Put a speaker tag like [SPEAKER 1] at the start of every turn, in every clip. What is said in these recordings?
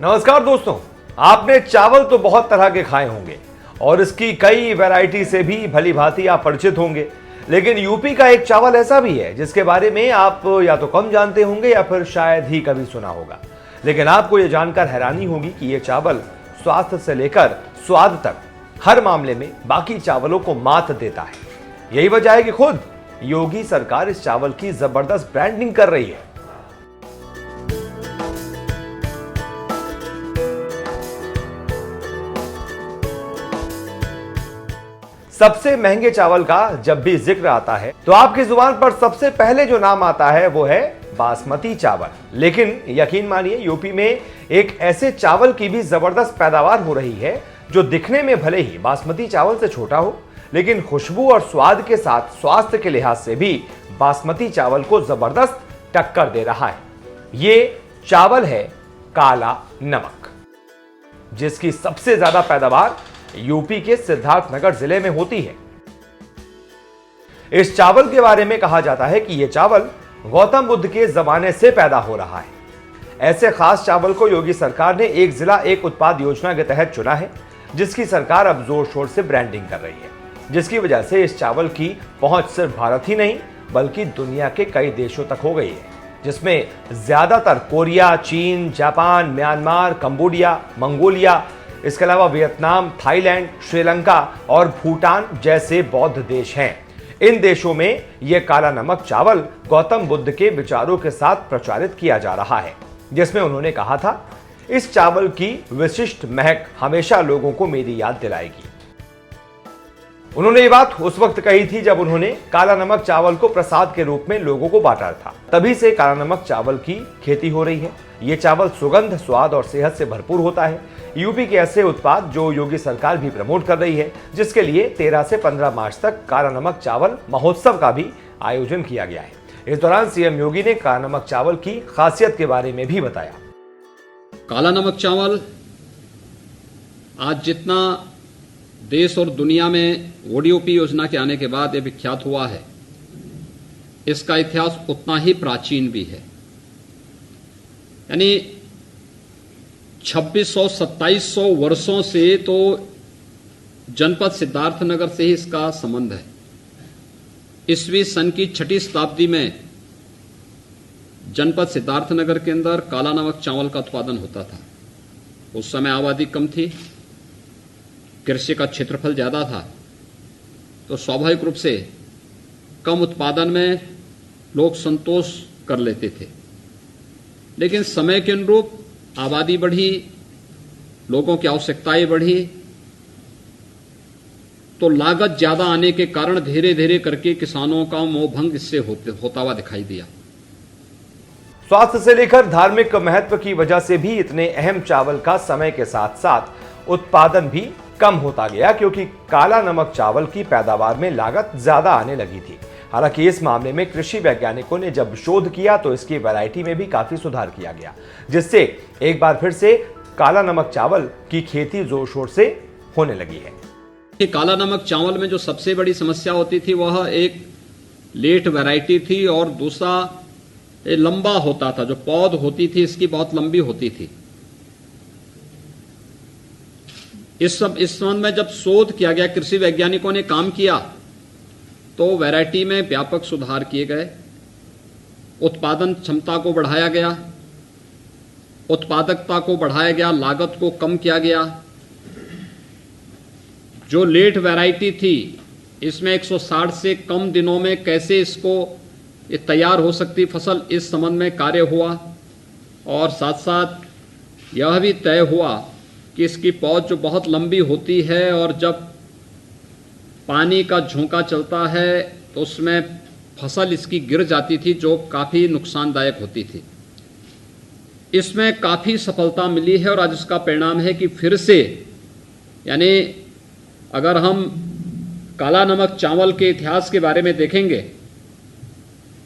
[SPEAKER 1] नमस्कार दोस्तों, आपने चावल तो बहुत तरह के खाए होंगे और इसकी कई वैरायटी से भी भली भांति आप परिचित होंगे। लेकिन यूपी का एक चावल ऐसा भी है जिसके बारे में आप या तो कम जानते होंगे या फिर शायद ही कभी सुना होगा। लेकिन आपको यह जानकर हैरानी होगी कि यह चावल स्वास्थ्य से लेकर स्वाद तक हर मामले में बाकी चावलों को मात देता है। यही वजह है कि खुद योगी सरकार इस चावल की जबरदस्त ब्रांडिंग कर रही है। सबसे महंगे चावल का जब भी जिक्र आता है तो आपकी जुबान पर सबसे पहले जो नाम आता है वो है बासमती चावल। लेकिन यकीन मानिए, यूपी में एक ऐसे चावल की भी जबरदस्त पैदावार हो रही है जो दिखने में भले ही बासमती चावल से छोटा हो, लेकिन खुशबू और स्वाद के साथ स्वास्थ्य के लिहाज से भी बासमती चावल को जबरदस्त टक्कर दे रहा है। ये चावल है काला नमक, जिसकी सबसे ज्यादा पैदावार यूपी के सिद्धार्थनगर जिले में होती है। इस चावल के बारे में कहा जाता है कि यह चावल गौतम बुद्ध के जमाने से पैदा हो रहा है। ऐसे खास चावल को योगी सरकार ने एक जिला एक उत्पाद योजना के तहत चुना है, जिसकी सरकार अब जोर शोर से ब्रांडिंग कर रही है, जिसकी वजह से इस चावल की पहुंच सिर्फ भारत ही नहीं बल्कि दुनिया के कई देशों तक हो गई है, जिसमें ज्यादातर कोरिया, चीन, जापान, म्यांमार, कंबोडिया, मंगोलिया, इसके अलावा वियतनाम, थाईलैंड, श्रीलंका और भूटान जैसे बौद्ध देश हैं। इन देशों में यह काला नमक चावल गौतम बुद्ध के विचारों के साथ प्रचारित किया जा रहा है, जिसमें उन्होंने कहा था, इस चावल की विशिष्ट महक हमेशा लोगों को मेरी याद दिलाएगी। उन्होंने ये बात उस वक्त कही थी जब उन्होंने काला नमक चावल को प्रसाद के रूप में लोगों को बांटा था। तभी से काला नमक चावल की खेती हो रही है। ये चावल सुगंध, स्वाद और सेहत से भरपूर होता है। यूपी के ऐसे उत्पाद जो योगी सरकार भी प्रमोट कर रही है, जिसके लिए 13 से 15 मार्च तक काला नमक चावल महोत्सव का भी आयोजन किया गया है। इस दौरान सीएम योगी ने काला नमक चावल की खासियत के बारे में भी बताया।
[SPEAKER 2] काला नमक चावल आज जितना देश और दुनिया में ओडीओपी योजना के आने के बाद यह विख्यात हुआ है, इसका इतिहास उतना ही प्राचीन भी है। यानी 2600-2700 वर्षों से तो जनपद सिद्धार्थनगर से ही इसका संबंध है। ईस्वी सन की 6ठी शताब्दी में जनपद सिद्धार्थनगर के अंदर काला नमक चावल का उत्पादन होता था। उस समय आबादी कम थी, कृषि का क्षेत्रफल ज्यादा था, तो स्वाभाविक रूप से कम उत्पादन में लोग संतोष कर लेते थे। लेकिन समय के अनुरूप आबादी बढ़ी, लोगों की आवश्यकताएं बढ़ी, तो लागत ज्यादा आने के कारण धीरे धीरे करके किसानों का मोहभंग इससे होता हुआ दिखाई दिया।
[SPEAKER 1] स्वास्थ्य से लेकर धार्मिक महत्व की वजह से भी इतने अहम चावल का समय के साथ साथ उत्पादन भी कम होता गया, क्योंकि काला नमक चावल की पैदावार में लागत ज्यादा आने लगी थी। हालांकि इस मामले में कृषि वैज्ञानिकों ने जब शोध किया तो इसकी वैरायटी में भी काफी सुधार किया गया, जिससे एक बार फिर से काला नमक चावल की खेती जोर शोर से होने लगी है।
[SPEAKER 2] काला नमक चावल में जो सबसे बड़ी समस्या होती थी वह एक लेट वैरायटी थी और दूसरा लंबा होता था। जो पौध होती थी इसकी बहुत लंबी होती थी। इस संबंध में जब शोध किया गया, कृषि वैज्ञानिकों ने काम किया, तो वैरायटी में व्यापक सुधार किए गए, उत्पादन क्षमता को बढ़ाया गया, उत्पादकता को बढ़ाया गया, लागत को कम किया गया। जो लेट वैरायटी थी इसमें 160 से कम दिनों में कैसे इसको ये तैयार हो सकती फसल, इस संबंध में कार्य हुआ और साथ साथ यह भी तय हुआ कि इसकी पौध जो बहुत लंबी होती है और जब पानी का झोंका चलता है तो उसमें फसल इसकी गिर जाती थी, जो काफ़ी नुकसानदायक होती थी। इसमें काफ़ी सफलता मिली है और आज इसका परिणाम है कि फिर से, यानी अगर हम काला नमक चावल के इतिहास के बारे में देखेंगे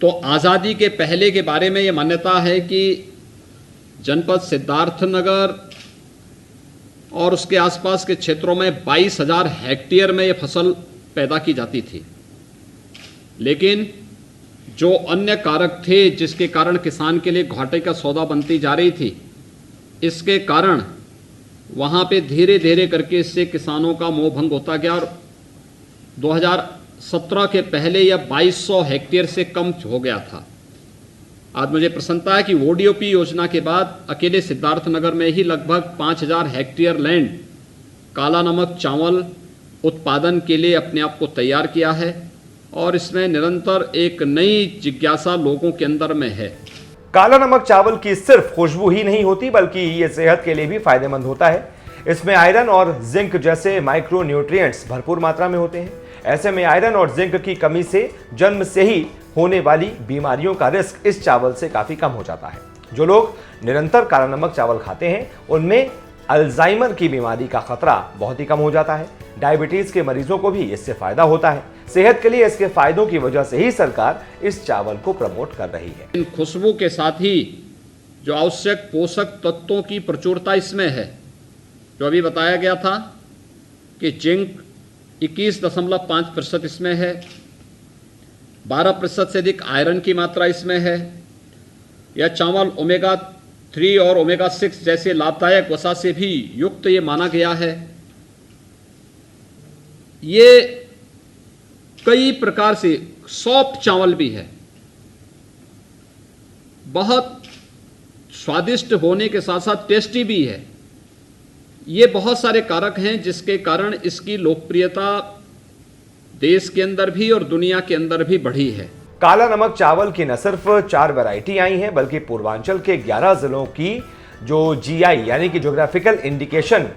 [SPEAKER 2] तो आज़ादी के पहले के बारे में ये मान्यता है कि जनपद सिद्धार्थनगर और उसके आसपास के क्षेत्रों में 22,000 हेक्टेयर में ये फसल पैदा की जाती थी। लेकिन जो अन्य कारक थे जिसके कारण किसान के लिए घाटे का सौदा बनती जा रही थी, इसके कारण वहाँ पे धीरे धीरे करके इससे किसानों का मोह भंग होता गया और 2017 के पहले यह 2200 हेक्टेयर से कम हो गया था। आज मुझे प्रसन्नता है कि ओडीओपी योजना के बाद अकेले सिद्धार्थनगर में ही लगभग 5000 हेक्टेयर लैंड काला नमक चावल उत्पादन के लिए अपने आप को तैयार किया है और इसमें निरंतर एक नई जिज्ञासा लोगों के अंदर में है।
[SPEAKER 1] काला नमक चावल की सिर्फ खुशबू ही नहीं होती बल्कि ये सेहत के लिए भी फायदेमंद होता है। इसमें आयरन और जिंक जैसे माइक्रो न्यूट्रिएंट्स भरपूर मात्रा में होते हैं। ऐसे में आयरन और जिंक की कमी से जन्म से ही होने वाली बीमारियों का रिस्क इस चावल से काफी कम हो जाता है। जो लोग निरंतर काला नमक चावल खाते हैं उनमें अल्जाइमर की बीमारी का खतरा बहुत ही कम हो जाता है। डायबिटीज के मरीजों को भी इससे फायदा होता है। सेहत के लिए इसके फायदों की वजह से ही सरकार इस चावल को प्रमोट कर रही है।
[SPEAKER 2] इन खुशबू के साथ ही जो आवश्यक पोषक तत्वों की प्रचुरता इसमें है, जो अभी बताया गया था कि जिंक 21.5% इसमें है, 12% से अधिक आयरन की मात्रा इसमें है। यह चावल ओमेगा 3 और ओमेगा 6 जैसे लाभदायक वसा से भी युक्त ये माना गया है। ये कई प्रकार से सॉफ्ट चावल भी है, बहुत स्वादिष्ट होने के साथ साथ टेस्टी भी है। ये बहुत सारे कारक हैं जिसके कारण इसकी लोकप्रियता देश के अंदर भी और दुनिया के अंदर भी बढ़ी है।
[SPEAKER 1] काला नमक चावल की न सिर्फ 4 वैरायटी आई हैं बल्कि पूर्वांचल के 11 जिलों की जो जीआई यानी कि ज्योग्राफिकल इंडिकेशन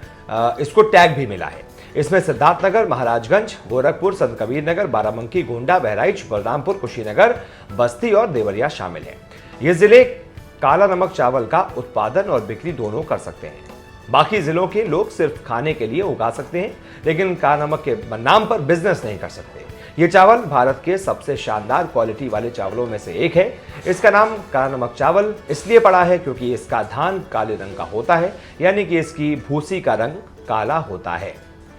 [SPEAKER 1] इसको टैग भी मिला है। इसमें सिद्धार्थनगर, महाराजगंज, गोरखपुर, संत कबीर नगर, बाराबंकी, गोंडा, बहराइच, बलरामपुर, कुशीनगर, बस्ती और देवरिया शामिल हैं। ये जिले काला नमक चावल का उत्पादन और बिक्री दोनों कर सकते हैं। बाकी जिलों के लोग सिर्फ खाने के लिए उगा सकते हैं लेकिन काला नमक के नाम पर बिजनेस नहीं कर सकते। ये चावल भारत के सबसे शानदार क्वालिटी वाले चावलों में से एक है। इसका नाम काला नमक चावल इसलिए पड़ा है क्योंकि इसका धान काले रंग का होता है, यानी कि इसकी भूसी का रंग काला होता है।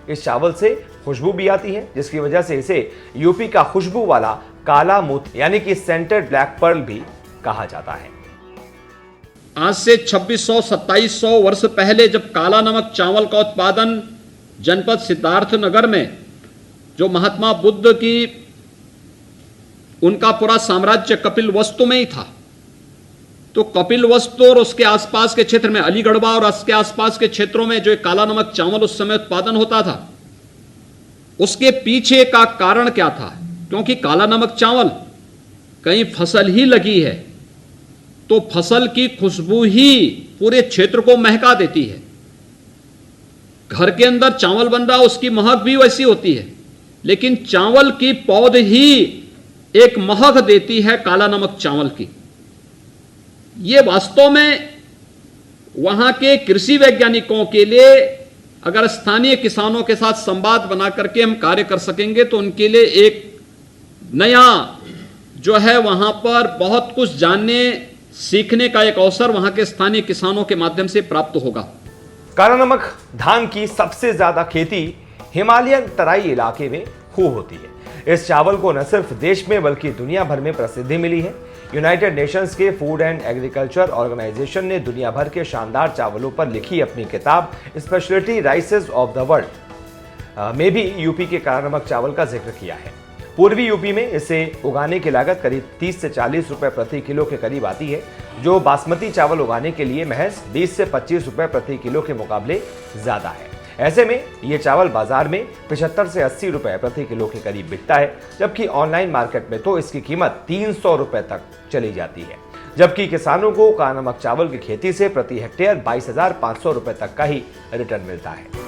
[SPEAKER 1] इस चावल से खुशबू भी आती है जिसकी वजह से इसे यूपी का खुशबू वाला काला मोती यानी कि सेंटेड ब्लैक पर्ल भी कहा जाता है।
[SPEAKER 2] आज से 2600-2700 वर्ष पहले जब काला नमक चावल का उत्पादन जनपद सिद्धार्थनगर में जो महात्मा बुद्ध की उनका पूरा साम्राज्य कपिलवस्तु में ही था, तो कपिलवस्तु और उसके आसपास के क्षेत्र में अलीगढ़वा और उसके आसपास के क्षेत्रों में जो काला नमक चावल उस समय उत्पादन होता था, उसके पीछे का कारण क्या था? क्योंकि काला नमक चावल कहीं फसल ही लगी है तो फसल की खुशबू ही पूरे क्षेत्र को महका देती है। घर के अंदर चावल बन रहा उसकी महक भी वैसी होती है, लेकिन चावल की पौध ही एक महक देती है काला नमक चावल की। ये वास्तव में वहां के कृषि वैज्ञानिकों के लिए अगर स्थानीय किसानों के साथ संवाद बना करके हम कार्य कर सकेंगे तो उनके लिए एक नया जो है वहां पर बहुत कुछ जानने सीखने का एक अवसर वहां के स्थानीय किसानों के माध्यम से प्राप्त होगा।
[SPEAKER 1] काला नमक धान की सबसे ज्यादा खेती हिमालयन तराई इलाके में खूब होती है। इस चावल को न सिर्फ देश में बल्कि दुनिया भर में प्रसिद्धि मिली है। यूनाइटेड नेशंस के फूड एंड एग्रीकल्चर ऑर्गेनाइजेशन ने दुनिया भर के शानदार चावलों पर लिखी अपनी किताब स्पेशलिटी राइसेस ऑफ द वर्ल्ड में भी यूपी के काला नमक चावल का जिक्र किया है। पूर्वी यूपी में इसे उगाने की लागत करीब 30 से 40 रुपए प्रति किलो के करीब आती है, जो बासमती चावल उगाने के लिए महज 20 से 25 रुपए प्रति किलो के मुकाबले ज्यादा है। ऐसे में ये चावल बाजार में 75 से 80 रुपए प्रति किलो के करीब बिकता है, जबकि ऑनलाइन मार्केट में तो इसकी कीमत 300 रुपए तक चली जाती है। जबकि किसानों को काला नमक चावल की खेती से प्रति हेक्टेयर 22,500 रुपए तक का ही रिटर्न मिलता है।